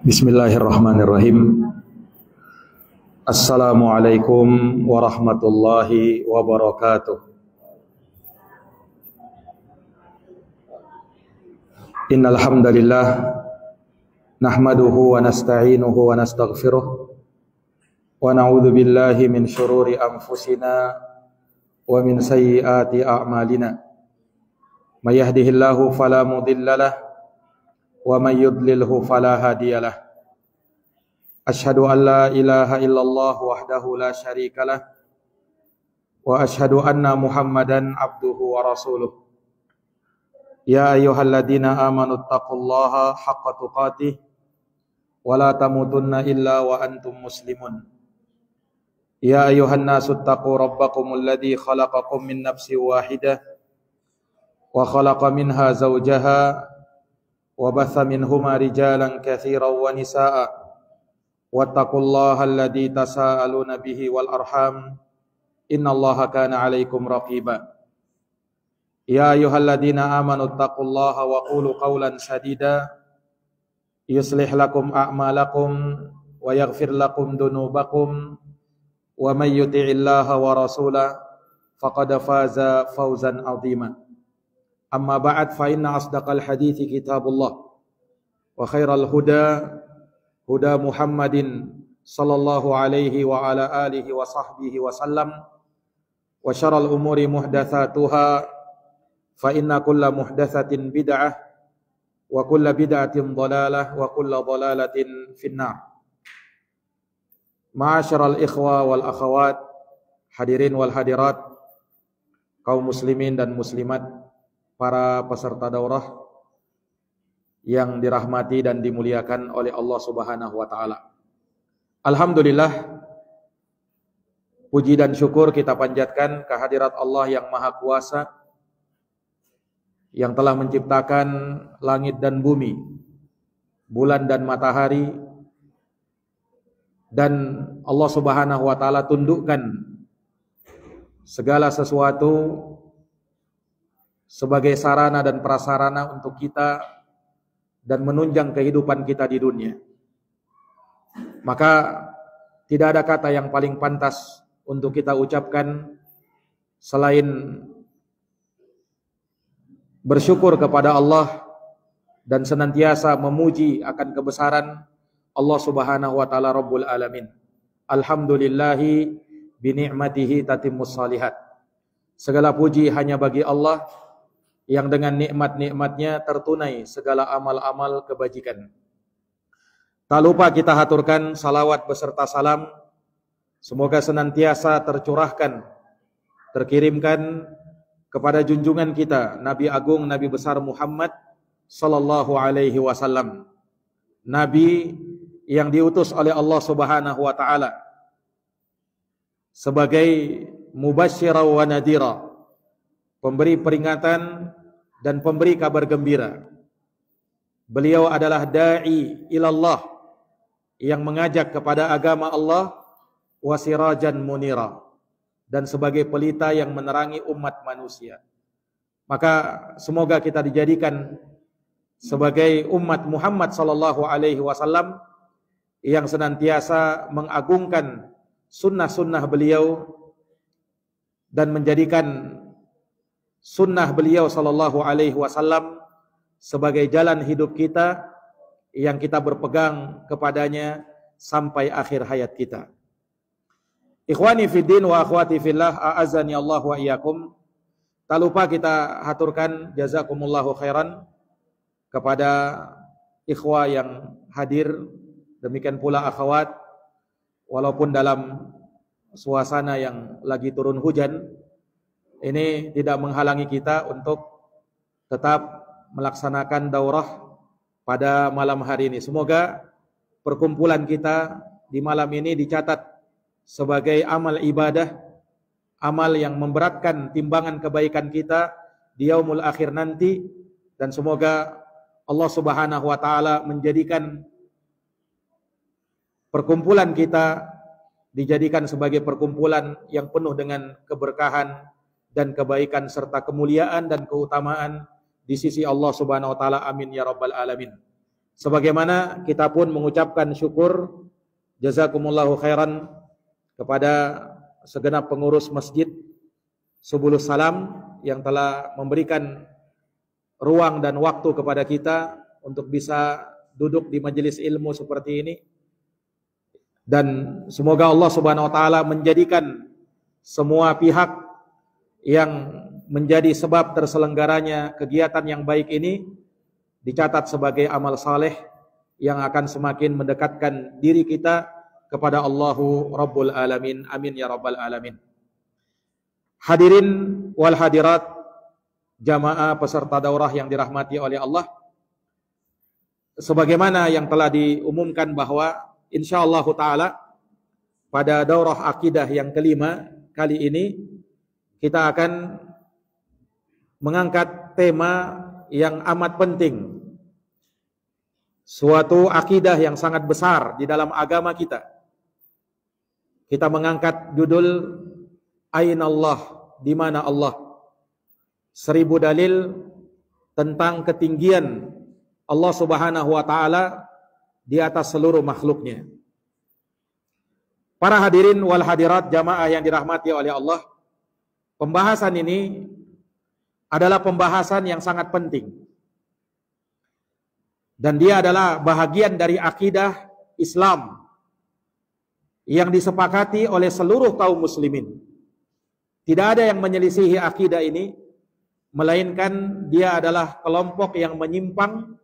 Bismillahirrahmanirrahim. Assalamualaikum warahmatullahi wabarakatuh. Innal hamdalillah nahmaduhu wa nasta'inuhu wa nastaghfiruh wa na'udzu billahi min syururi anfusina wa min sayyiati a'malina. May yahdihillahu fala mudhillalah wa may yudlilhu fala hadiyalah. Asyhadu an la ilaha illallah wahdahu la syarikalah wa asyhadu anna Muhammadan abduhu wa rasuluh. Ya ayyuhalladzina amanu taqullaha haqqa tuqatih wa la tamutunna illa wa antum muslimun. Ya ayyuhan nasu taqu rabbakumul ladzi khalaqakum min nafsin wahidah wa khalaqa minha zawjaha wa batha minhuma rijalan katsiran wa nisaa'a wattaqullaha alladzi tasaaluna bihi wal arham innallaha kana 'alaikum raqiba. Ya ayyuhalladzina amanu taqullaha wa qulu qawlan sadida yuslih lakum a'malakum wa yaghfir lakum dunubakum wa may yuti'illaha wa rasulahu faqad faza fawzan 'azima. Amma ba'd, fa inna asdaqal hadithi kitabullah wa khairal huda huda Muhammadin sallallahu alaihi wa ala alihi wa sahbihi wa sallam wa syarrul umuri muhdatsatuha fa inna kulla muhdatsatin bid'ah wa kulla bid'atin dhalalah wa kulla dhalalatin finnar. Ma'asyiral ikhwa wal akhawat, hadirin wal hadirat, kaum muslimin dan muslimat, para peserta daurah yang dirahmati dan dimuliakan oleh Allah Subhanahu wa taala. Alhamdulillah, puji dan syukur kita panjatkan kehadirat Allah yang Maha Kuasa yang telah menciptakan langit dan bumi, bulan dan matahari, dan Allah Subhanahu wa taala tundukkan segala sesuatu sebagai sarana dan prasarana untuk kita dan menunjang kehidupan kita di dunia. Maka tidak ada kata yang paling pantas untuk kita ucapkan selain bersyukur kepada Allah dan senantiasa memuji akan kebesaran Allah Subhanahu wa taala Rabbul Alamin. Alhamdulillahi bi ni'matihi tatimmus shalihat. Segala puji hanya bagi Allah yang dengan nikmat-nikmatnya tertunai segala amal-amal kebajikan. Tak lupa kita haturkan salawat beserta salam, semoga senantiasa tercurahkan, terkirimkan kepada junjungan kita, Nabi Agung, Nabi besar Muhammad sallallahu alaihi wasallam. Nabi yang diutus oleh Allah Subhanahu wa taala sebagai mubasysyira wa nadhira, pemberi peringatan dan pemberi kabar gembira. Beliau adalah da'i ilallah, yang mengajak kepada agama Allah, wasirajan munira, dan sebagai pelita yang menerangi umat manusia. Maka semoga kita dijadikan sebagai umat Muhammad sallallahu alaihi wasallam yang senantiasa mengagungkan sunnah-sunnah beliau dan menjadikan sunnah beliau sallallahu alaihi wasallam sebagai jalan hidup kita yang kita berpegang kepadanya sampai akhir hayat kita. Ikhwani fiddin wa akhwati fillah, a'azzani Allah wa iyyakum. Tak lupa kita haturkan jazakumullahu khairan kepada ikhwah yang hadir, demikian pula akhwat, walaupun dalam suasana yang lagi turun hujan, ini tidak menghalangi kita untuk tetap melaksanakan daurah pada malam hari ini. Semoga perkumpulan kita di malam ini dicatat sebagai amal ibadah, amal yang memberatkan timbangan kebaikan kita di yaumul akhir nanti, dan semoga Allah Subhanahu wa taala menjadikan perkumpulan kita dijadikan sebagai perkumpulan yang penuh dengan keberkahan dan kebaikan serta kemuliaan dan keutamaan di sisi Allah Subhanahu wa taala. Amin ya rabbal alamin. Sebagaimana kita pun mengucapkan syukur jazakumullahu khairan kepada segenap pengurus Masjid Subulus Salam yang telah memberikan ruang dan waktu kepada kita untuk bisa duduk di majelis ilmu seperti ini, dan semoga Allah Subhanahu wa taala menjadikan semua pihak yang menjadi sebab terselenggaranya kegiatan yang baik ini dicatat sebagai amal saleh yang akan semakin mendekatkan diri kita kepada Allahu Rabbul Alamin. Amin ya rabbal alamin. Hadirin wal hadirat, jamaah peserta daurah yang dirahmati oleh Allah, sebagaimana yang telah diumumkan bahwa insyaallah taala pada daurah akidah yang kelima kali ini kita akan mengangkat tema yang amat penting, suatu akidah yang sangat besar di dalam agama kita. Kita mengangkat judul Aina Allah, di mana Allah? 1000 dalil tentang ketinggian Allah Subhanahu wa taala di atas seluruh makhluknya. Para hadirin wal hadirat jamaah yang dirahmati oleh Allah, pembahasan ini adalah pembahasan yang sangat penting. Dan dia adalah bahagian dari akidah Islam yang disepakati oleh seluruh kaum muslimin. Tidak ada yang menyelisihi akidah ini, melainkan dia adalah kelompok yang menyimpang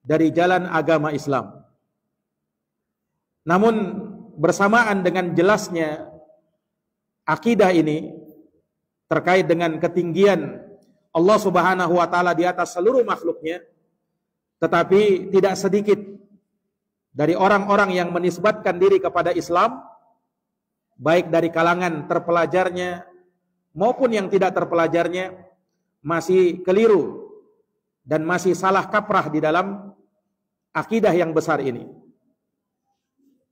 dari jalan agama Islam. Namun bersamaan dengan jelasnya akidah ini terkait dengan ketinggian Allah Subhanahu wa taala di atas seluruh makhluknya, tetapi tidak sedikit dari orang-orang yang menisbatkan diri kepada Islam, baik dari kalangan terpelajarnya maupun yang tidak terpelajarnya, masih keliru dan masih salah kaprah di dalam akidah yang besar ini.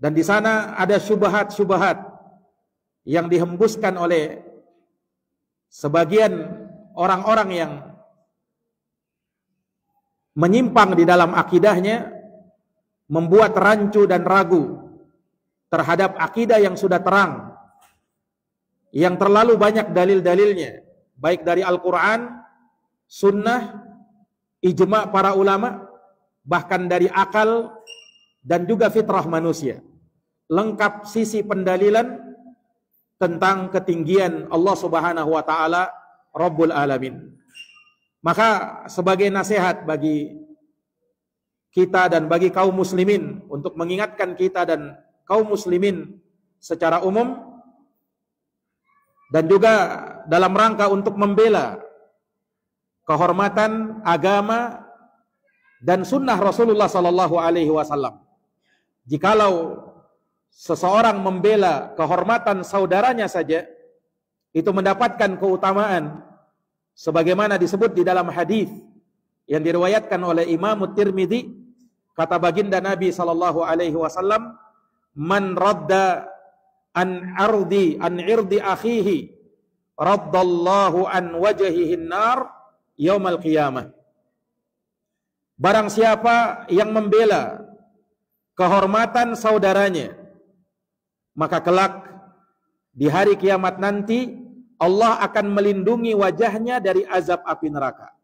Dan di sana ada syubhat-syubhat yang dihembuskan oleh sebagian orang-orang yang menyimpang di dalam akidahnya, membuat rancu dan ragu terhadap akidah yang sudah terang, yang terlalu banyak dalil-dalilnya, baik dari Al-Quran, Sunnah, ijma' para ulama, bahkan dari akal dan juga fitrah manusia. Lengkap sisi pendalilan tentang ketinggian Allah Subhanahu wa taala Rabbul Alamin. Maka sebagai nasihat bagi kita dan bagi kaum muslimin, untuk mengingatkan kita dan kaum muslimin secara umum, dan juga dalam rangka untuk membela kehormatan agama dan sunnah Rasulullah sallallahu alaihi wasallam. Jikalau seseorang membela kehormatan saudaranya saja, itu mendapatkan keutamaan sebagaimana disebut di dalam hadis yang diriwayatkan oleh Imam Tirmidzi, kata baginda Nabi sallallahu alaihi wasallam, "Man radda an irdi akhihi raddallahu an wajhihi an-nar yaumal qiyamah." Barang siapa yang membela kehormatan saudaranya, maka kelak di hari kiamat nanti Allah akan melindungi wajahnya dari azab api neraka.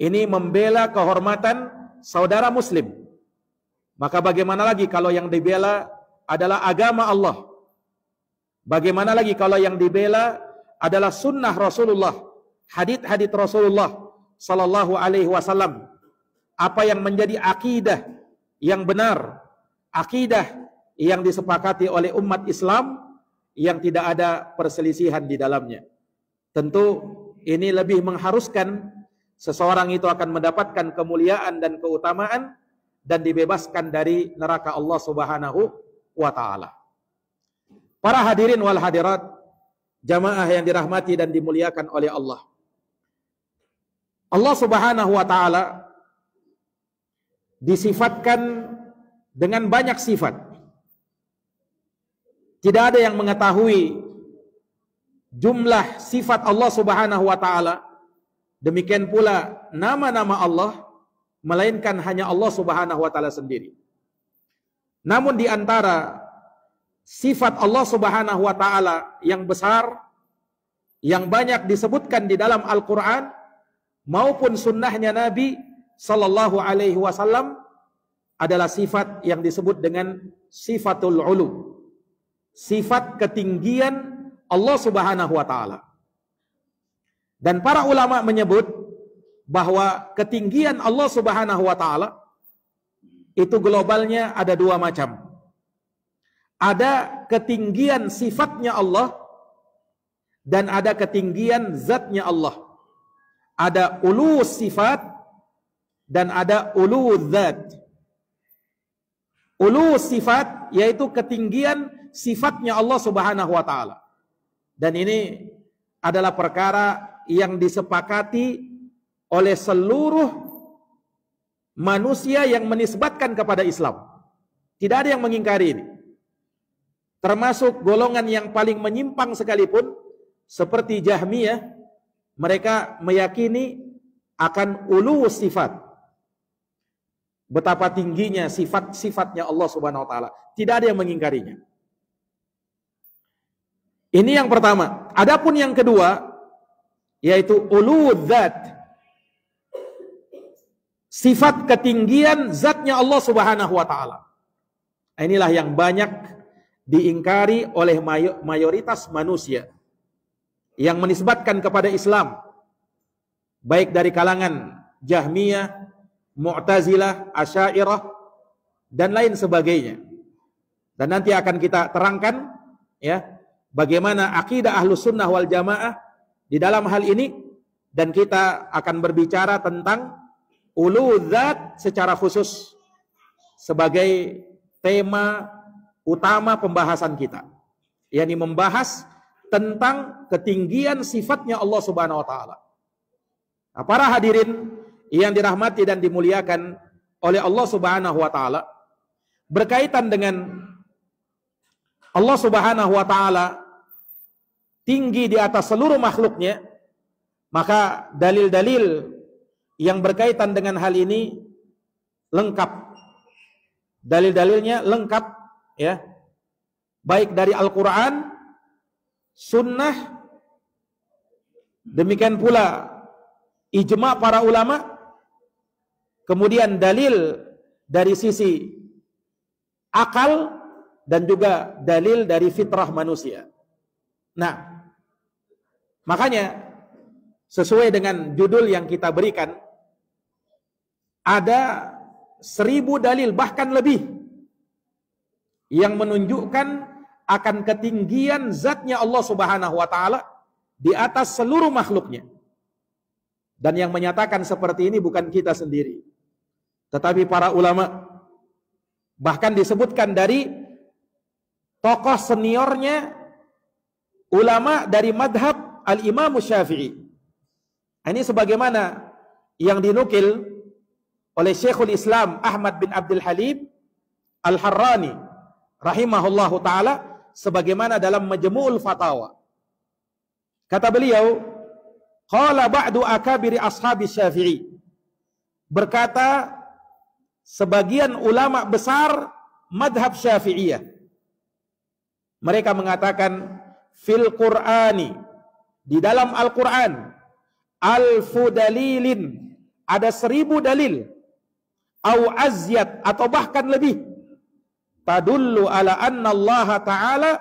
Ini membela kehormatan saudara muslim. Maka bagaimana lagi kalau yang dibela adalah agama Allah? Bagaimana lagi kalau yang dibela adalah sunnah Rasulullah, hadits-hadits Rasulullah sallallahu alaihi wasallam? Apa yang menjadi akidah yang benar, akidah yang disepakati oleh umat Islam, yang tidak ada perselisihan di dalamnya. Tentu ini lebih mengharuskan seseorang itu akan mendapatkan kemuliaan dan keutamaan dan dibebaskan dari neraka Allah Subhanahu wa taala. Para hadirin wal hadirat, jamaah yang dirahmati dan dimuliakan oleh Allah. Allah Subhanahu wa taala disifatkan dengan banyak sifat. Tidak ada yang mengetahui jumlah sifat Allah Subhanahu wa taala. Demikian pula nama-nama Allah, melainkan hanya Allah Subhanahu wa taala sendiri. Namun di antara sifat Allah Subhanahu wa taala yang besar, yang banyak disebutkan di dalam Al-Qur'an maupun sunnahnya Nabi sallallahu alaihi wasallam, adalah sifat yang disebut dengan sifatul ulu, sifat ketinggian Allah Subhanahu wa taala. Dan para ulama menyebut bahwa ketinggian Allah Subhanahu wa taala itu globalnya ada dua macam. Ada ketinggian sifatnya Allah dan ada ketinggian zatnya Allah. Ada ulu sifat dan ada ulu zat. Ulu sifat yaitu ketinggian sifatnya Allah Subhanahu wa taala. Dan ini adalah perkara yang disepakati oleh seluruh manusia yang menisbatkan kepada Islam. Tidak ada yang mengingkari ini. Termasuk golongan yang paling menyimpang sekalipun, seperti Jahmiyah, mereka meyakini akan ulu sifat. Betapa tingginya sifat-sifatnya Allah Subhanahu wa taala. Tidak ada yang mengingkarinya. Ini yang pertama. Adapun yang kedua, yaitu ulu zat, sifat ketinggian zatnya Allah Subhanahu wa taala. Inilah yang banyak diingkari oleh mayoritas manusia yang menisbatkan kepada Islam, baik dari kalangan Jahmiyah, Mu'tazilah, Asy'ariyah dan lain sebagainya. Dan nanti akan kita terangkan ya, bagaimana akidah Ahlus Sunnah wal Jamaah di dalam hal ini, dan kita akan berbicara tentang ulu zat secara khusus sebagai tema utama pembahasan kita, yakni membahas tentang ketinggian sifatnya Allah Subhanahu wa taala. Nah, para hadirin yang dirahmati dan dimuliakan oleh Allah Subhanahu wa taala, berkaitan dengan Allah Subhanahu wa taala tinggi di atas seluruh makhluknya, maka dalil-dalil yang berkaitan dengan hal ini lengkap. Dalil-dalilnya lengkap ya. Baik dari Al-Qur'an, sunnah, demikian pula ijma' para ulama, kemudian dalil dari sisi akal dan juga dalil dari fitrah manusia. Nah, makanya sesuai dengan judul yang kita berikan, ada 1000 dalil bahkan lebih yang menunjukkan akan ketinggian zatnya Allah Subhanahu wa taala di atas seluruh makhluknya. Dan yang menyatakan seperti ini bukan kita sendiri, tetapi para ulama. Bahkan disebutkan dari tokoh seniornya ulama dari madhab Al-Imam Syafi'i. Ini sebagaimana yang dinukil oleh Syekhul Islam Ahmad bin Abdul Halim Al-Harrani rahimahullahu ta'ala, sebagaimana dalam Majmu'ul Fatawa. Kata beliau, qala ba'du akabiri ashabi Syafi'i, berkata sebagian ulama besar madhab Syafi'iyah, mereka mengatakan fil Qur'ani, di dalam Al-Quran, alfu dalilin, ada 1000 dalil, au azyat, atau bahkan lebih, tadullu ala anna Allah ta'ala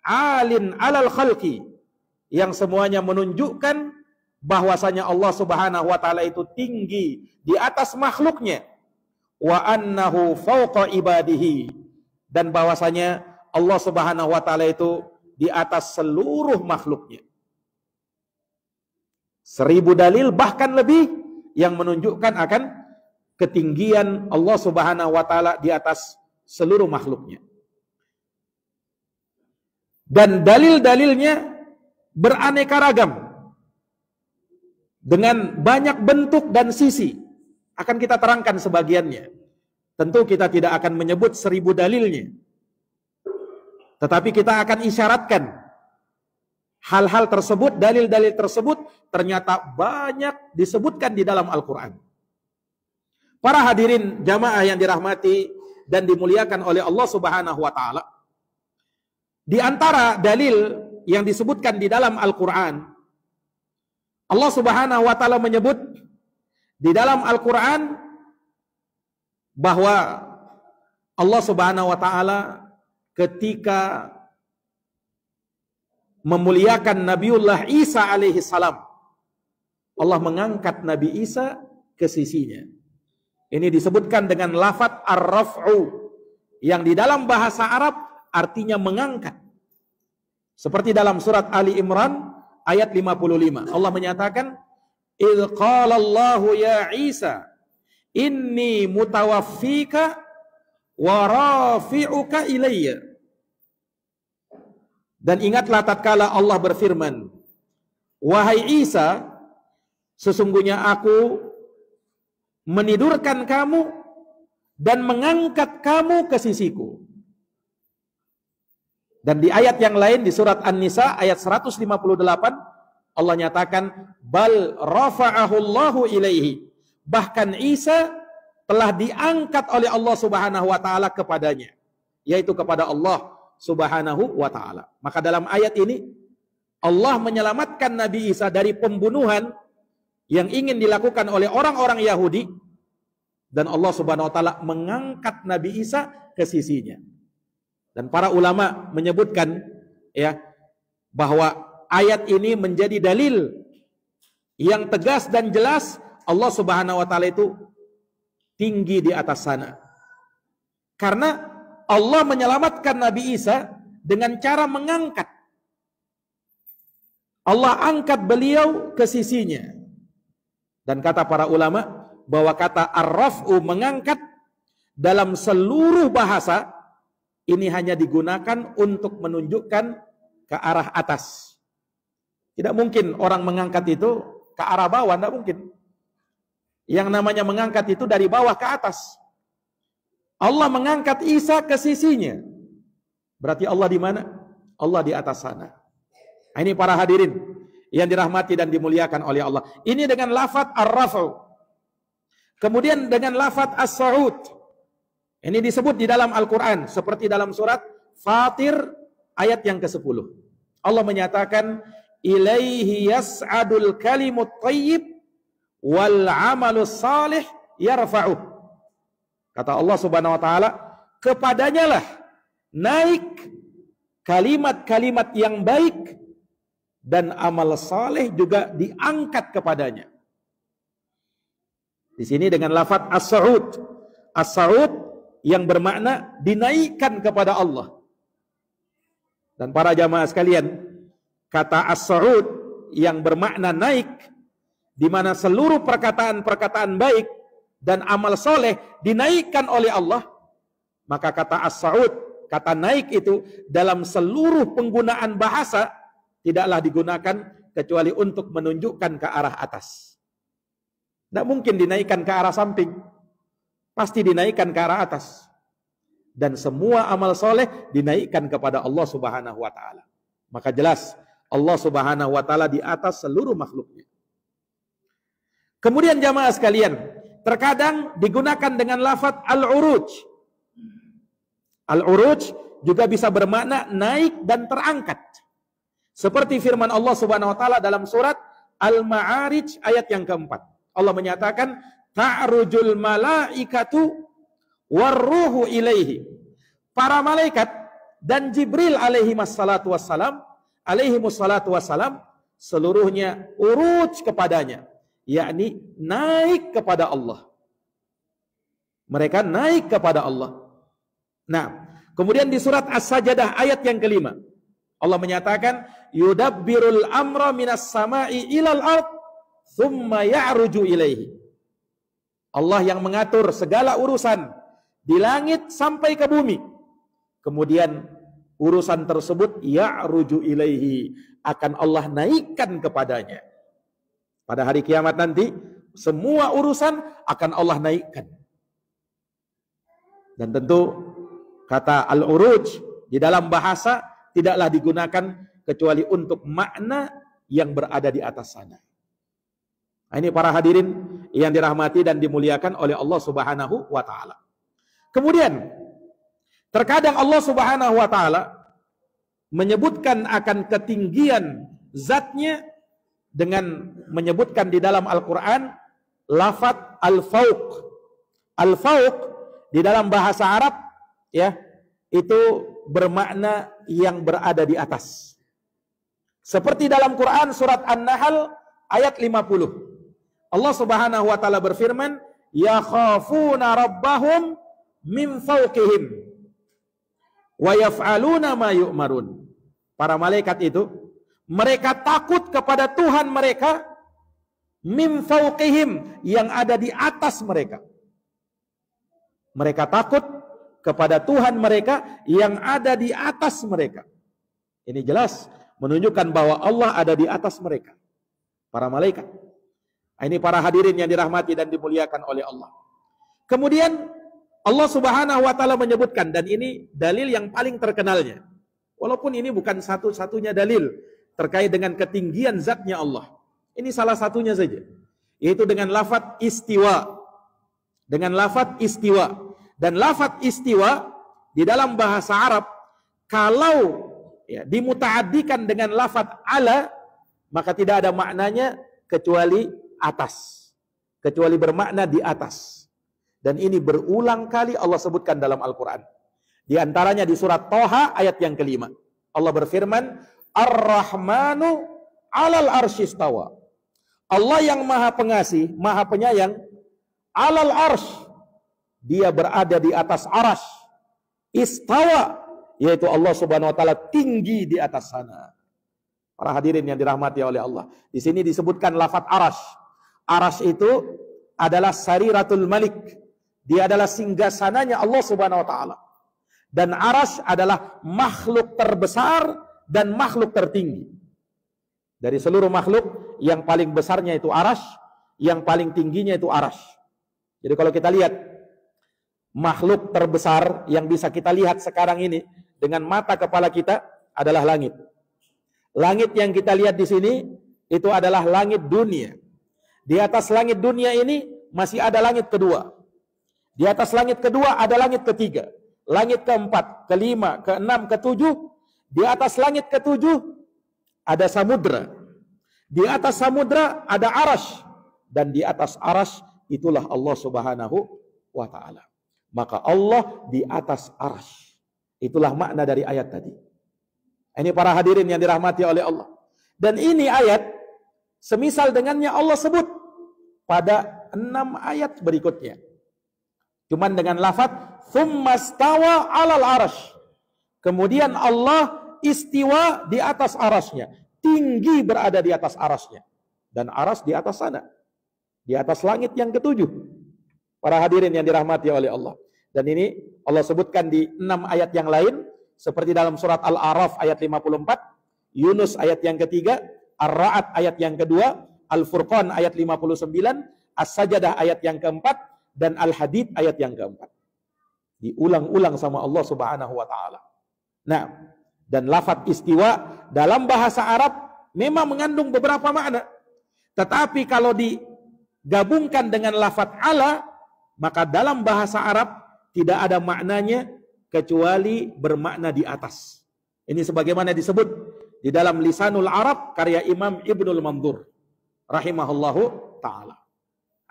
alin alal khalqi, yang semuanya menunjukkan bahwasanya Allah Subhanahu wa taala itu tinggi di atas makhluknya, wa annahu fawqa ibadihi, dan bahwasanya Allah Subhanahu wa taala itu di atas seluruh makhluknya. 1000 dalil bahkan lebih yang menunjukkan akan ketinggian Allah Subhanahu wa taala di atas seluruh makhluknya. Dan dalil-dalilnya beraneka ragam dengan banyak bentuk dan sisi. Akan kita terangkan sebagiannya. tentu kita tidak akan menyebut 1000 dalilnya. Tetapi kita akan isyaratkan hal-hal tersebut, dalil-dalil tersebut ternyata banyak disebutkan di dalam Al-Quran. Para hadirin jamaah yang dirahmati dan dimuliakan oleh Allah Subhanahu wa taala, di antara dalil yang disebutkan di dalam Al-Quran, Allah Subhanahu wa taala menyebut di dalam Al-Quran bahwa Allah Subhanahu wa taala ketika memuliakan Nabiullah Isa alaihi salam, Allah mengangkat Nabi Isa ke sisinya. Ini disebutkan dengan lafadz ar-raf'u, yang di dalam bahasa Arab artinya mengangkat. Seperti dalam surat Ali Imran ayat 55. Allah menyatakan, "Idz qala Allahu ya Isa, inni mutawaffika wa rafi'uka ilayya." Dan ingatlah tatkala Allah berfirman, "Wahai Isa, sesungguhnya aku menidurkan kamu dan mengangkat kamu ke sisiku." Dan di ayat yang lain di surat An-Nisa ayat 158 Allah nyatakan, "Bal rafa'ahu Allahu ilaihi." Bahkan Isa telah diangkat oleh Allah Subhanahu wa taala kepadanya, yaitu kepada Allah Subhanahu wa taala. Maka dalam ayat ini Allah menyelamatkan Nabi Isa dari pembunuhan yang ingin dilakukan oleh orang-orang Yahudi, dan Allah Subhanahu wa taala mengangkat Nabi Isa ke sisinya. Dan para ulama menyebutkan ya bahwa ayat ini menjadi dalil yang tegas dan jelas Allah Subhanahu wa taala itu tinggi di atas sana. Karena Allah menyelamatkan Nabi Isa dengan cara mengangkat. Allah angkat beliau ke sisinya. Dan kata para ulama bahwa kata ar-raf'u, mengangkat, dalam seluruh bahasa ini hanya digunakan untuk menunjukkan ke arah atas. Tidak mungkin orang mengangkat itu ke arah bawah, tidak mungkin. Yang namanya mengangkat itu dari bawah ke atas. Allah mengangkat Isa ke sisinya. Berarti Allah di mana? Allah di atas sana. Nah, ini para hadirin yang dirahmati dan dimuliakan oleh Allah. Ini dengan lafadz ar-raf'u. Kemudian dengan lafadz as-sa'ud. Ini disebut di dalam Al-Quran, seperti dalam surat Fatir ayat yang ke-10. Allah menyatakan, "Ilaihi yas'adul kalimut thayyib wal amalus salih yarfa'uh." Kata Allah Subhanahu wa taala, kepadanya lah naik kalimat-kalimat yang baik dan amal saleh juga diangkat kepadanya. Di sini dengan lafadz as-sa'ud. As-sa'ud yang bermakna dinaikkan kepada Allah. Dan para jamaah sekalian, kata as-sa'ud yang bermakna naik, di mana seluruh perkataan-perkataan baik dan amal soleh dinaikkan oleh Allah, maka kata as-sa'ud, kata naik itu dalam seluruh penggunaan bahasa tidaklah digunakan kecuali untuk menunjukkan ke arah atas. Tidak mungkin dinaikkan ke arah samping, pasti dinaikkan ke arah atas. Dan semua amal soleh dinaikkan kepada Allah Subhanahu wa ta'ala. Maka jelas Allah Subhanahu wa ta'ala di atas seluruh makhluknya. Kemudian jamaah sekalian, terkadang digunakan dengan lafadz al-uruj. Al-uruj juga bisa bermakna naik dan terangkat. Seperti firman Allah Subhanahu wa ta'ala dalam surat Al-Ma'arij ayat yang keempat. Allah menyatakan, "Ta'rujul malaikatu warruhu ilaihi." Para malaikat dan Jibril alaihi wassalatu wassalam seluruhnya uruj kepadanya, yakni naik kepada Allah. Mereka naik kepada Allah. Nah, kemudian di surat As-Sajdah ayat yang kelima, Allah menyatakan, "Yudabbirul amra minas sama'i ilal ard thumma ya'ruju ilaihi." Allah yang mengatur segala urusan di langit sampai ke bumi. Kemudian urusan tersebut ya'ruju ilaihi, akan Allah naikkan kepadanya. Pada hari kiamat nanti semua urusan akan Allah naikkan. Dan tentu kata al-uruj di dalam bahasa tidaklah digunakan kecuali untuk makna yang berada di atas sana. Nah, ini para hadirin yang dirahmati dan dimuliakan oleh Allah Subhanahu wa taala. Kemudian terkadang Allah Subhanahu wa taala menyebutkan akan ketinggian zatnya dengan menyebutkan di dalam Al-Quran lafaz al-fauq. Al-fauq di dalam bahasa Arab ya itu bermakna yang berada di atas. Seperti dalam Quran surat An-Nahl ayat 50. Allah Subhanahu wa taala berfirman, "Yakhafuna rabbahum min fawqihim wa yaf'aluna ma yu'marun." Para malaikat itu mereka takut kepada Tuhan mereka min fawqihim, yang ada di atas mereka. Mereka takut kepada Tuhan mereka yang ada di atas mereka. Ini jelas menunjukkan bahwa Allah ada di atas mereka, para malaikat. Ini para hadirin yang dirahmati dan dimuliakan oleh Allah. Kemudian Allah Subhanahu wa taala menyebutkan, dan ini dalil yang paling terkenalnya, walaupun ini bukan satu-satunya dalil terkait dengan ketinggian zatnya Allah. Ini salah satunya saja, yaitu dengan lafaz istiwa. Dengan lafaz istiwa. Dan lafaz istiwa di dalam bahasa Arab kalau ya, dimutaaddikan dengan lafaz ala, maka tidak ada maknanya kecuali atas, kecuali bermakna di atas. Dan ini berulang kali Allah sebutkan dalam Al-Quran. Di antaranya di surat Toha ayat yang kelima. Allah berfirman, Ar-Rahmanu alal arsyistawa. Allah yang maha pengasih, maha penyayang, alal arsy, dia berada di atas arash. Istawa, yaitu Allah Subhanahu wa taala tinggi di atas sana. Para hadirin yang dirahmati oleh Allah, di sini disebutkan lafaz arash. Arash itu adalah sariratul malik. Dia adalah singgasananya Allah Subhanahu wa taala. Dan arash adalah makhluk terbesar dan makhluk tertinggi. Dari seluruh makhluk, yang paling besarnya itu arash, yang paling tingginya itu arash. Jadi kalau kita lihat makhluk terbesar yang bisa kita lihat sekarang ini dengan mata kepala kita adalah langit. Langit yang kita lihat di sini itu adalah langit dunia. Di atas langit dunia ini masih ada langit kedua. Di atas langit kedua ada langit ketiga, langit keempat, kelima, keenam, ketujuh. Di atas langit ketujuh ada samudra. Di atas samudra ada arash. Dan di atas arash itulah Allah Subhanahu wa taala. Maka Allah di atas arash. Itulah makna dari ayat tadi. Ini para hadirin yang dirahmati oleh Allah. Dan ini ayat semisal dengannya Allah sebut pada 6 ayat berikutnya. Cuman dengan lafaz tsumma stawa 'alal arash. Kemudian Allah istiwa di atas arasnya. Tinggi berada di atas arasnya. Dan aras di atas sana. Di atas langit yang ketujuh. Para hadirin yang dirahmati oleh Allah. Dan ini Allah sebutkan di 6 ayat yang lain. Seperti dalam surat Al-A'raf ayat 54. Yunus ayat yang ketiga. Ar-Ra'd ayat yang kedua. Al-Furqan ayat 59. As-Sajdah ayat yang keempat. Dan Al-Hadid ayat yang keempat. Diulang-ulang sama Allah Subhanahu wa ta'ala. Nah, dan lafaz istiwa dalam bahasa Arab memang mengandung beberapa makna. Tetapi kalau digabungkan dengan lafaz ala, maka dalam bahasa Arab tidak ada maknanya kecuali bermakna di atas. Ini sebagaimana disebut di dalam Lisanul Arab karya Imam Ibnul Mandur rahimahullahu ta'ala.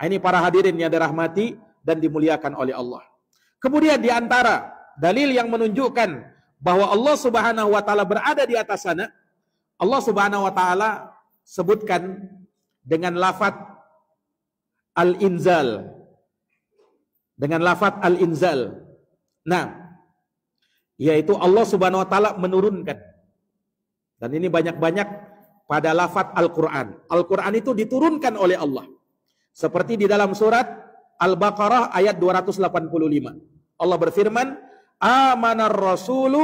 Ini para hadirin yang dirahmati dan dimuliakan oleh Allah. Kemudian di antara dalil yang menunjukkan bahwa Allah Subhanahu wa taala berada di atas sana, Allah Subhanahu wa taala sebutkan dengan lafaz al-inzal. Dengan lafaz al-inzal. Nah, yaitu Allah Subhanahu wa taala menurunkan. Dan ini banyak-banyak pada lafaz Al-Qur'an. Al-Qur'an itu diturunkan oleh Allah. Seperti di dalam surat Al-Baqarah ayat 285. Allah berfirman, "Amanar rasulu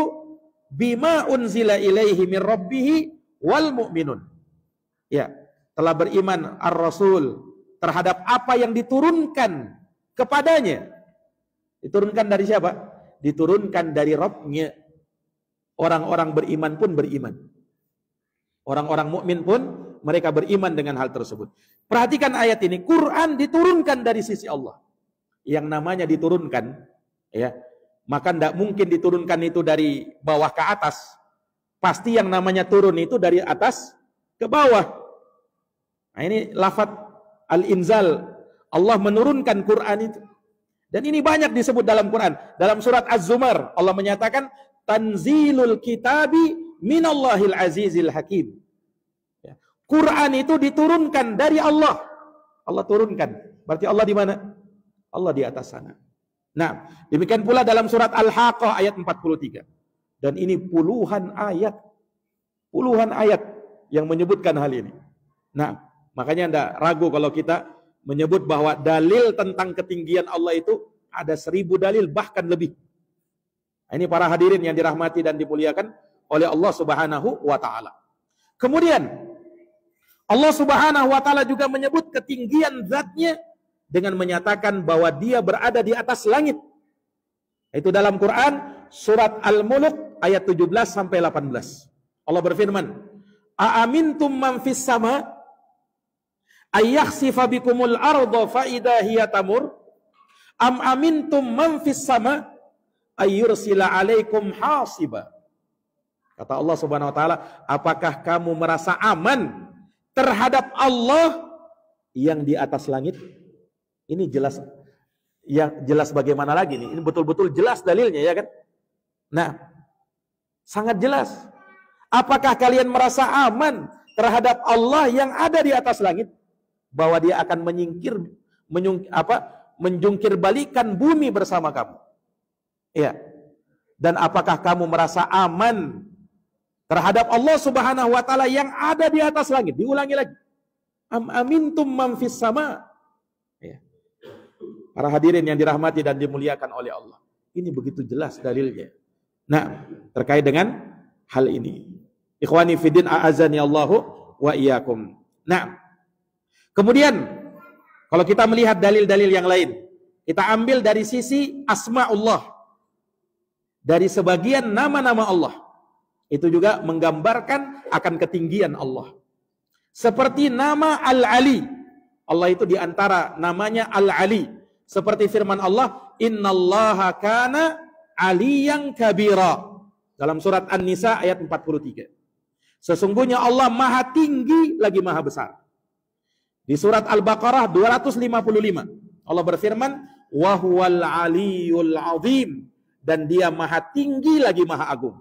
bima unzila ilaihi min rabbih wal mu'minun." Ya, telah beriman ar-rasul terhadap apa yang diturunkan kepadanya Diturunkan dari siapa? Diturunkan dari Rabb-nya. Orang-orang beriman pun beriman. Orang-orang mukmin pun mereka beriman dengan hal tersebut. Perhatikan ayat ini, Quran diturunkan dari sisi Allah. Yang namanya diturunkan, ya, maka tidak mungkin diturunkan itu dari bawah ke atas. Pasti yang namanya turun itu dari atas ke bawah. Nah, ini lafaz al-inzal. Allah menurunkan Quran itu. Dan ini banyak disebut dalam Quran. Dalam surat Az-Zumar, Allah menyatakan, Tanzilul kitabi minallahil azizil hakim. Quran itu diturunkan dari Allah. Allah turunkan. Berarti Allah di mana? Allah di atas sana. Nah, demikian pula dalam surat Al-Haqqah ayat 43. Dan ini puluhan ayat yang menyebutkan hal ini. Nah, makanya tidak ragu kalau kita menyebut bahwa dalil tentang ketinggian Allah itu ada 1000 dalil bahkan lebih. Ini para hadirin yang dirahmati dan dimuliakan oleh Allah Subhanahu wa taala. Kemudian Allah Subhanahu wa taala juga menyebut ketinggian zatnya dengan menyatakan bahwa dia berada di atas langit. Itu dalam Quran surat Al-Mulk ayat 17 sampai 18. Allah berfirman, "Aamintum man fis sama ayakhsifa bikumul arda fa idza hiya tamur am amintum man fis sama ayyursila alaikum hasiba." Kata Allah Subhanahu wa taala, apakah kamu merasa aman terhadap Allah yang di atas langit? Ini jelas, yang jelas bagaimana lagi nih? Ini betul-betul jelas dalilnya, ya kan? Nah, sangat jelas. Apakah kalian merasa aman terhadap Allah yang ada di atas langit, bahwa dia akan menjungkir balikan bumi bersama kamu? Ya. Dan apakah kamu merasa aman terhadap Allah Subhanahu wa taala yang ada di atas langit? Diulangi lagi. Am amintum man fis sama. Ya. Para hadirin yang dirahmati dan dimuliakan oleh Allah. Ini begitu jelas dalilnya. Nah, terkait dengan hal ini. Ikhwani fiddin a'azani Allahu wa iyyakum. Nah, kemudian kalau kita melihat dalil-dalil yang lain, kita ambil dari sisi asma'ullah. Dari sebagian nama-nama Allah. Itu juga menggambarkan akan ketinggian Allah. Seperti nama Al-Ali. Allah itu diantara namanya Al-Ali. Seperti firman Allah, Innallaha kana aliyan kabira. Dalam surat An-Nisa ayat 43. Sesungguhnya Allah maha tinggi lagi maha besar. Di surat Al-Baqarah 255. Allah berfirman, Wa huwal aliyul azim. Dan dia maha tinggi lagi maha agung.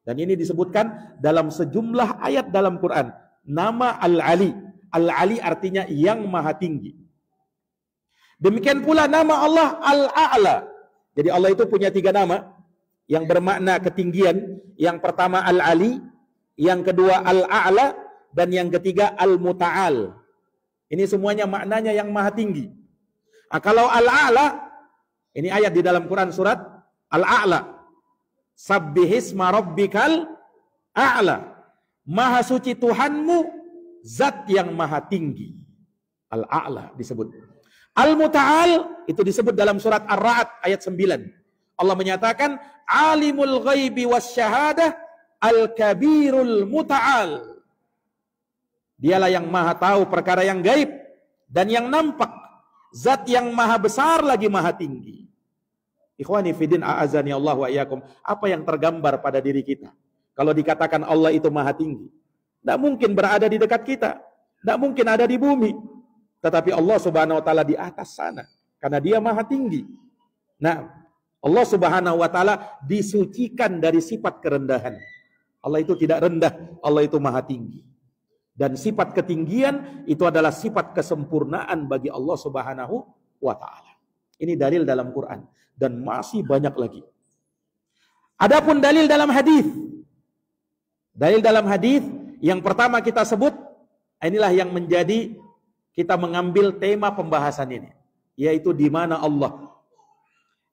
Dan ini disebutkan dalam sejumlah ayat dalam Quran. Nama Al-Ali. Al-Ali artinya yang maha tinggi. Demikian pula nama Allah Al-A'la. Jadi Allah itu punya 3 nama yang bermakna ketinggian. Yang pertama Al-Ali, yang kedua Al-A'la, dan yang ketiga Al-Muta'al. Ini semuanya maknanya yang maha tinggi. Nah, kalau Al-A'la, ini ayat di dalam Quran surat Al-A'la. Sabbihisma rabbikal a'la. Maha suci Tuhanmu, zat yang maha tinggi. Al-A'la disebut. Al-Muta'al itu disebut dalam surat Ar-Ra'd ayat 9. Allah menyatakan, Alimul ghaibi wasyahadah Al-Kabirul Muta'al. Dialah yang maha tahu perkara yang gaib dan yang nampak. Zat yang maha besar lagi maha tinggi. Ikhwani fiddin a'azani Allah wa iyyakum. Apa yang tergambar pada diri kita kalau dikatakan Allah itu maha tinggi? Tidak mungkin berada di dekat kita. Tidak mungkin ada di bumi. Tetapi Allah Subhanahu wa taala di atas sana karena dia maha tinggi. Nah, Allah Subhanahu wa taala disucikan dari sifat kerendahan. Allah itu tidak rendah, Allah itu maha tinggi. Dan sifat ketinggian itu adalah sifat kesempurnaan bagi Allah Subhanahu wa taala. Ini dalil dalam Quran dan masih banyak lagi. Adapun dalil dalam hadis. Dalil dalam hadis yang pertama kita sebut, inilah yang menjadi kita mengambil tema pembahasan ini, yaitu di mana Allah.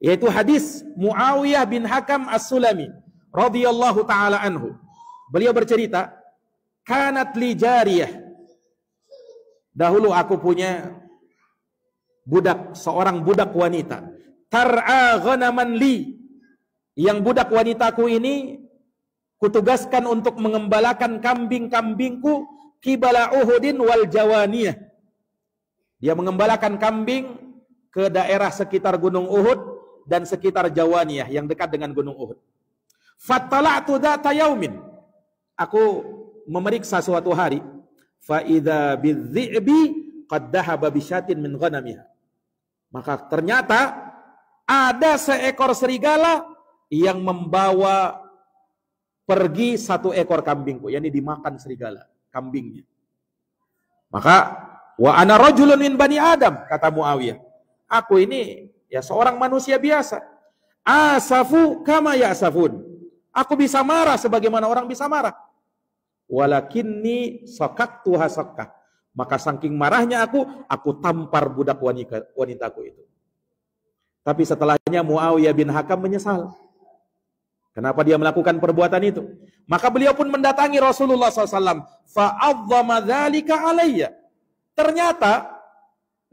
Yaitu hadis Muawiyah bin Hakam As-Sulami radhiyallahu taala anhu. Beliau bercerita, kanat li jariyah. Dahulu aku punya budak, seorang budak wanita. tar'a ghanaman li. Yang budak wanitaku ini kutugaskan untuk mengembalakan kambing-kambingku qibala Uhudin wal Jawaniyah. Dia mengembalakan kambing ke daerah sekitar Gunung Uhud dan sekitar Jawaniyah yang dekat dengan Gunung Uhud. Fattala'tu dzata yaumin. Aku memeriksa suatu hari, fa idza bidzi'bi qad dhahaba bisyatin min ghanamiha. Maka ternyata ada seekor serigala yang membawa pergi satu ekor kambingku, yakni dimakan serigala kambingnya. Maka wa ana rajulun min bani Adam, kata Muawiyah. Aku ini ya seorang manusia biasa. Asafu kama ya'safun. Aku bisa marah sebagaimana orang bisa marah. Walakinni sakaktuha sakkah. Maka saking marahnya aku tampar budak wanitaku itu. Tapi setelahnya Muawiyah bin Hakam menyesal. Kenapa dia melakukan perbuatan itu? Maka beliau pun mendatangi Rasulullah SAW. Fa'adzama dzalika alayya. Ternyata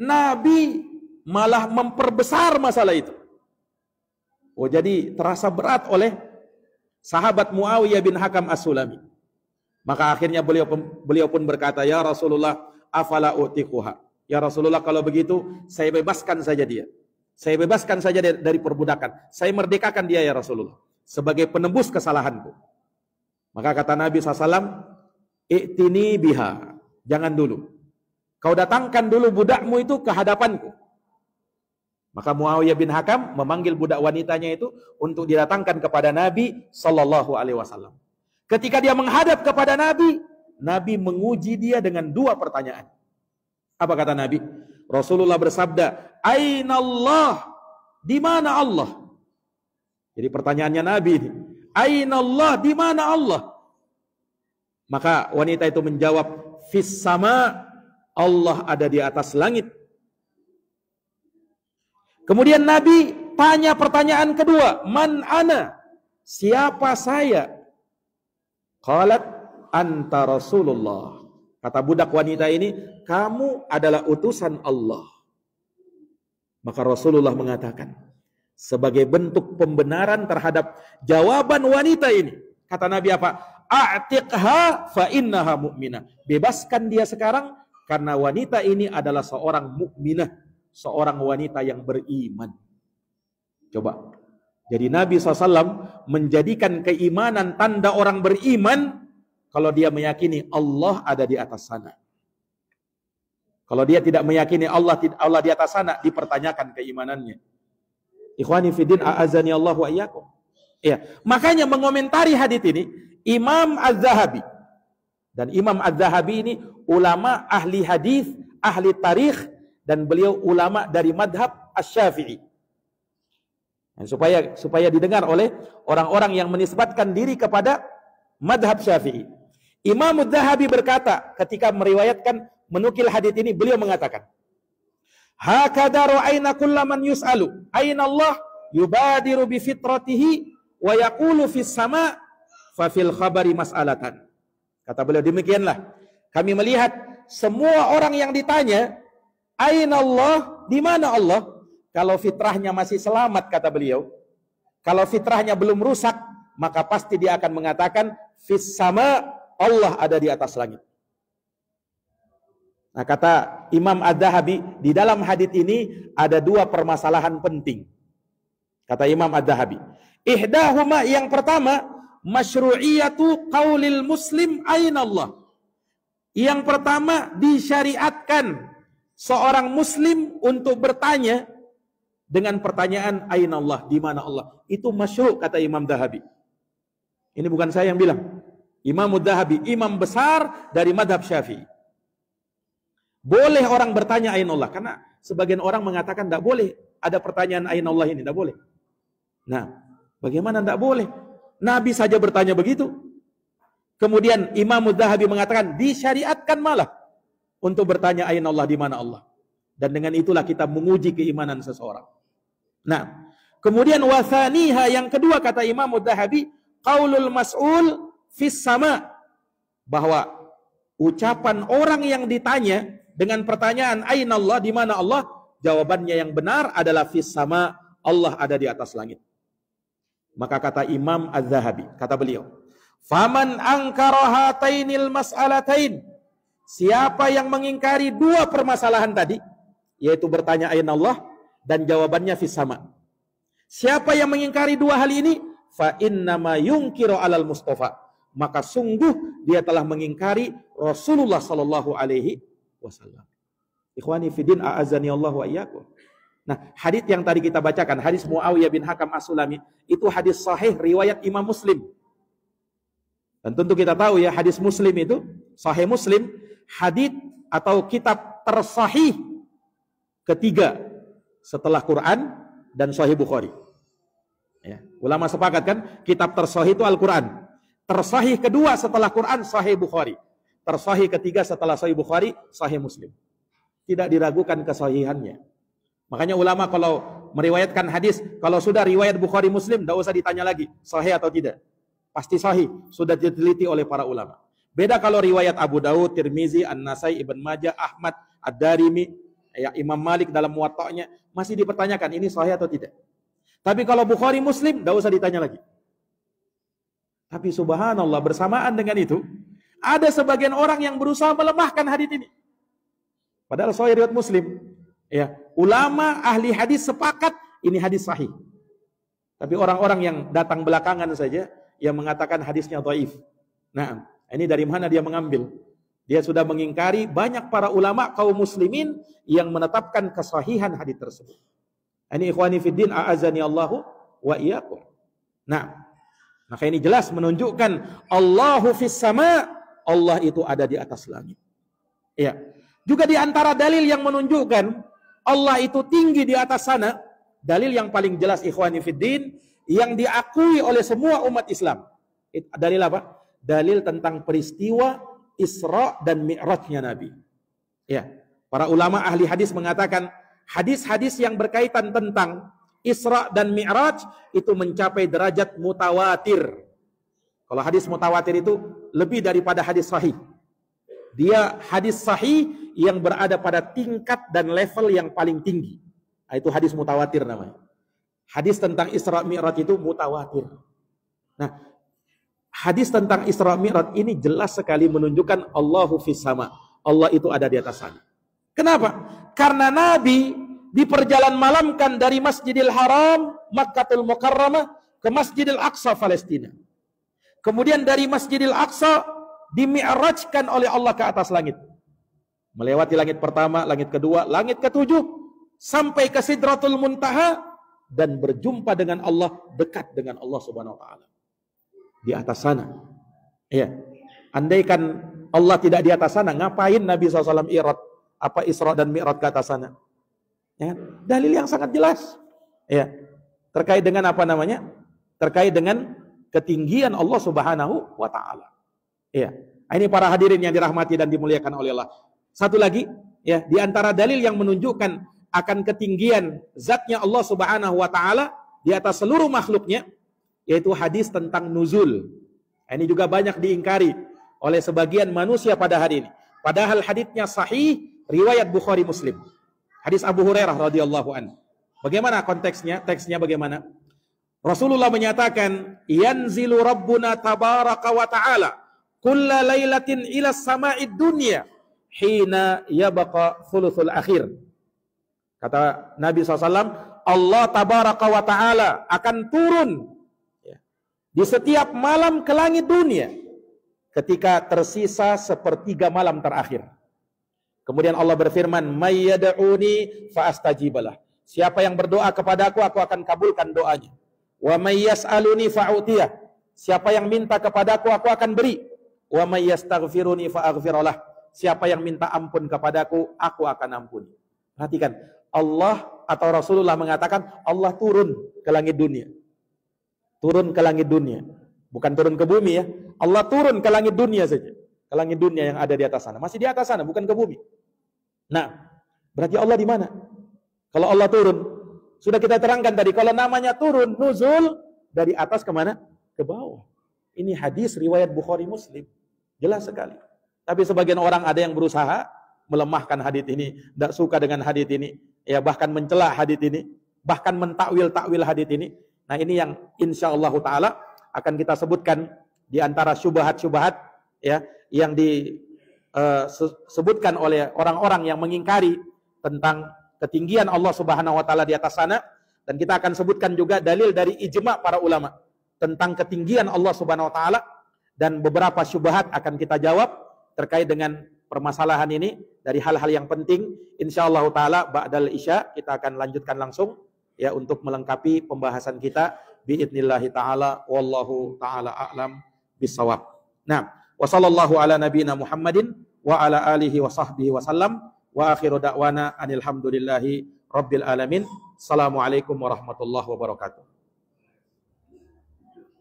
Nabi malah memperbesar masalah itu. Oh, jadi terasa berat oleh sahabat Muawiyah bin Hakam As-Sulami. Maka akhirnya beliau pun berkata, ya Rasulullah, afala utiquha. Ya Rasulullah, kalau begitu saya bebaskan saja dia. Saya bebaskan saja dari perbudakan. Saya merdekakan dia ya Rasulullah, sebagai penembus kesalahanku. Maka kata Nabi SAW, i'tini biha. Jangan dulu. Kau datangkan dulu budakmu itu ke hadapanku. Maka Muawiyah bin Hakam memanggil budak wanitanya itu untuk didatangkan kepada Nabi Sallallahu Alaihi Wasallam. Ketika dia menghadap kepada Nabi, Nabi menguji dia dengan dua pertanyaan. Apa kata Nabi? Rasulullah bersabda, Aina Allah? Di mana Allah? Jadi pertanyaannya Nabi ini, Aina Allah? Di mana Allah? Maka wanita itu menjawab, Fis sama, Allah ada di atas langit. Kemudian Nabi tanya pertanyaan kedua, Man ana? Siapa saya? Qalat anta Rasulullah. Kata budak wanita ini, kamu adalah utusan Allah. Maka Rasulullah mengatakan, sebagai bentuk pembenaran terhadap jawaban wanita ini, kata Nabi apa? A'tiqha fa innaha mu'minah. Bebaskan dia sekarang karena wanita ini adalah seorang mukminah, seorang wanita yang beriman. Coba. Jadi Nabi SAW menjadikan keimanan tanda orang beriman kalau dia meyakini Allah ada di atas sana. Kalau dia tidak meyakini Allah di atas sana, dipertanyakan keimanannya. Ikhwani fiddin, a'azani Allah wa iyyakum. Ya, makanya mengomentari hadits ini Imam Az-Zahabi. Dan Imam Az-Zahabi ini ulama ahli hadis, ahli tarikh, dan beliau ulama dari madhab Asy-Syafi'i. Dan supaya didengar oleh orang-orang yang menisbatkan diri kepada madhab Syafi'i. Imam Az-Zahabi berkata ketika meriwayatkan menukil hadits ini, beliau mengatakan, hakadha ra'ayna kullaman yus'alu aina Allah yubadiru bi fitratihi wa yaqulu fis sama' fa fil khabari mas'alatan. Kata beliau, demikianlah kami melihat semua orang yang ditanya aina Allah, di mana Allah, kalau fitrahnya masih selamat, kata beliau, kalau fitrahnya belum rusak, maka pasti dia akan mengatakan fis sama, Allah ada di atas langit. Nah, kata Imam Az-Zahabi, di dalam hadits ini ada dua permasalahan penting. Kata Imam Az-Zahabi, ihdahuma, yang pertama, masyru'iyatu qaulil muslim aina Allah. Yang pertama, disyariatkan seorang muslim untuk bertanya dengan pertanyaan aina Allah, di mana Allah. Itu masyru', kata Imam Az-Zahabi. Ini bukan saya yang bilang. Imam Az-Zahabi, imam besar dari madhab Syafi'i. Boleh orang bertanya aina Allah, karena sebagian orang mengatakan tidak boleh ada pertanyaan aina Allah ini, tidak boleh. Nah, bagaimana tidak boleh? Nabi saja bertanya begitu. Kemudian Imam Az-Zahabi mengatakan disyariatkan malah untuk bertanya aina Allah, di mana Allah. Dan dengan itulah kita menguji keimanan seseorang. Nah, kemudian wasaniha, yang kedua, kata Imam Az-Zahabi, qaulul mas'ul fis sama, bahwa ucapan orang yang ditanya dengan pertanyaan aina Allah, di mana Allah, jawabannya yang benar adalah fis sama, Allah ada di atas langit. Maka kata Imam Az-Zahabi, kata beliau, faman angkara hatainil mas'alatain, siapa yang mengingkari dua permasalahan tadi, yaitu bertanya aina Allah dan jawabannya fis sama. Siapa yang mengingkari dua hal ini, fa innama yunkiru alal Mustafa, maka sungguh dia telah mengingkari Rasulullah sallallahu alaihi wasallam. Ikhwani fiddin, a'azani Allah wa iyyakum. Nah, hadis yang tadi kita bacakan, hadis Muawiyah bin Hakam As-Sulami, itu hadis sahih riwayat Imam Muslim. Dan tentu kita tahu ya, hadis Muslim itu, Sahih Muslim, hadis atau kitab tersahih ketiga setelah Quran dan Sahih Bukhari. Ya, ulama sepakat kan, kitab tersahih itu Al-Quran. Tersahih kedua setelah Quran, Sahih Bukhari. Tersahih ketiga setelah Sahih Bukhari, Sahih Muslim. Tidak diragukan kesahihannya. Makanya ulama kalau meriwayatkan hadis, kalau sudah riwayat Bukhari Muslim, tidak usah ditanya lagi, sahih atau tidak. Pasti sahih, sudah diteliti oleh para ulama. Beda kalau riwayat Abu Daud, Tirmizi, An-Nasai, Ibn Majah, Ahmad, Ad-Darimi, ya, Imam Malik dalam Muwatta'nya, masih dipertanyakan ini sahih atau tidak. Tapi kalau Bukhari Muslim, tidak usah ditanya lagi. Tapi subhanallah, bersamaan dengan itu, ada sebagian orang yang berusaha melemahkan hadis ini. Padahal sahih riwayat Muslim. Ya, ulama ahli hadis sepakat ini hadis sahih. Tapi orang-orang yang datang belakangan saja yang mengatakan hadisnya dhaif. Nah, ini dari mana dia mengambil? Dia sudah mengingkari banyak para ulama kaum muslimin yang menetapkan kesahihan hadis tersebut. Ini ikhwani fiddin, a'azani Allahu wa iyyakum. Nah, maka ini jelas menunjukkan Allahu fis sama, Allah itu ada di atas langit. Ya. Juga di antara dalil yang menunjukkan Allah itu tinggi di atas sana, dalil yang paling jelas ikhwani fiddin, yang diakui oleh semua umat Islam. Dalil apa? Dalil tentang peristiwa Isra dan Mi'rajnya Nabi. Ya, para ulama ahli hadis mengatakan hadis-hadis yang berkaitan tentang Isra dan Mi'raj itu mencapai derajat mutawatir. Kalau hadis mutawatir itu lebih daripada hadis sahih. Dia hadis sahih yang berada pada tingkat dan level yang paling tinggi. Itu hadis mutawatir namanya. Hadis tentang Isra Mi'raj itu mutawatir. Nah, hadis tentang Isra Mi'raj ini jelas sekali menunjukkan Allahu fis sama. Allah itu ada di atas sana. Kenapa? Karena Nabi diperjalan malamkan dari Masjidil Haram, Makkatul Mukarramah, ke Masjidil Aqsa, Palestina. Kemudian dari Masjidil Aqsa dimi'rajkan oleh Allah ke atas langit. Melewati langit pertama, langit kedua, langit ketujuh, sampai ke Sidratul Muntaha, dan berjumpa dengan Allah, dekat dengan Allah Subhanahu wa taala. Di atas sana. Iya. Andaikan Allah tidak di atas sana, ngapain Nabi SAW Isra dan Mi'raj ke atas sana? Ya, dalil yang sangat jelas. Ya. Terkait dengan apa namanya? Terkait dengan ketinggian Allah Subhanahu wa taala. Ya. Ini para hadirin yang dirahmati dan dimuliakan oleh Allah. Satu lagi, ya, di antara dalil yang menunjukkan akan ketinggian zatnya Allah Subhanahu wa taala di atas seluruh makhluknya, yaitu hadis tentang nuzul. Ini juga banyak diingkari oleh sebagian manusia pada hari ini. Padahal hadisnya sahih, riwayat Bukhari Muslim. Hadis Abu Hurairah radhiyallahu anhu. Bagaimana konteksnya? Teksnya bagaimana? Rasulullah menyatakan, "Yanzilu Rabbuna tabaraka wa ta'ala kulla lailatin ila sama'id dunya hina yabqa thuluthul akhir." Kata Nabi SAW, Allah tabaraka wa ta'ala akan turun di setiap malam ke langit dunia ketika tersisa sepertiga malam terakhir. Kemudian Allah berfirman, "May yad'uni fa astajibalah." Siapa yang berdoa kepadaku, aku akan kabulkan doanya. Wa may yas'aluni fa a'tiyah. Siapa yang minta kepadaku, aku akan beri. Wa may yastaghfiruni fa aghfirlah. Siapa yang minta ampun kepadaku, aku akan ampuni. Perhatikan, Allah atau Rasulullah mengatakan Allah turun ke langit dunia. Turun ke langit dunia. Bukan turun ke bumi ya. Allah turun ke langit dunia saja. Ke langit dunia yang ada di atas sana. Masih di atas sana, bukan ke bumi. Nah, berarti Allah di mana? Kalau Allah turun, sudah kita terangkan tadi, kalau namanya turun, nuzul, dari atas kemana? Ke bawah. Ini hadis riwayat Bukhari Muslim. Jelas sekali. Tapi sebagian orang ada yang berusaha melemahkan hadis ini, tidak suka dengan hadis ini, ya bahkan mencela hadis ini. bahkan mentakwil hadits ini. Nah, ini yang insyaallah taala akan kita sebutkan di antara syubhat-syubhat ya yang disebutkan oleh orang-orang yang mengingkari tentang ketinggian Allah Subhanahu wa taala di atas sana, dan kita akan sebutkan juga dalil dari ijma' para ulama tentang ketinggian Allah Subhanahu wa taala, dan beberapa syubhat akan kita jawab terkait dengan permasalahan ini dari hal-hal yang penting. Insyaallah taala ba'dal isya kita akan lanjutkan langsung ya untuk melengkapi pembahasan kita biidznillah taala, wallahu taala a'lam bissawab. Nah, wa sallallahu ala nabiyyina Muhammadin wa ala alihi wa sahbihi wasallam, wa akhiru da'wana anil hamdulillahi rabbil alamin. Assalamualaikum warahmatullahi wabarakatuh.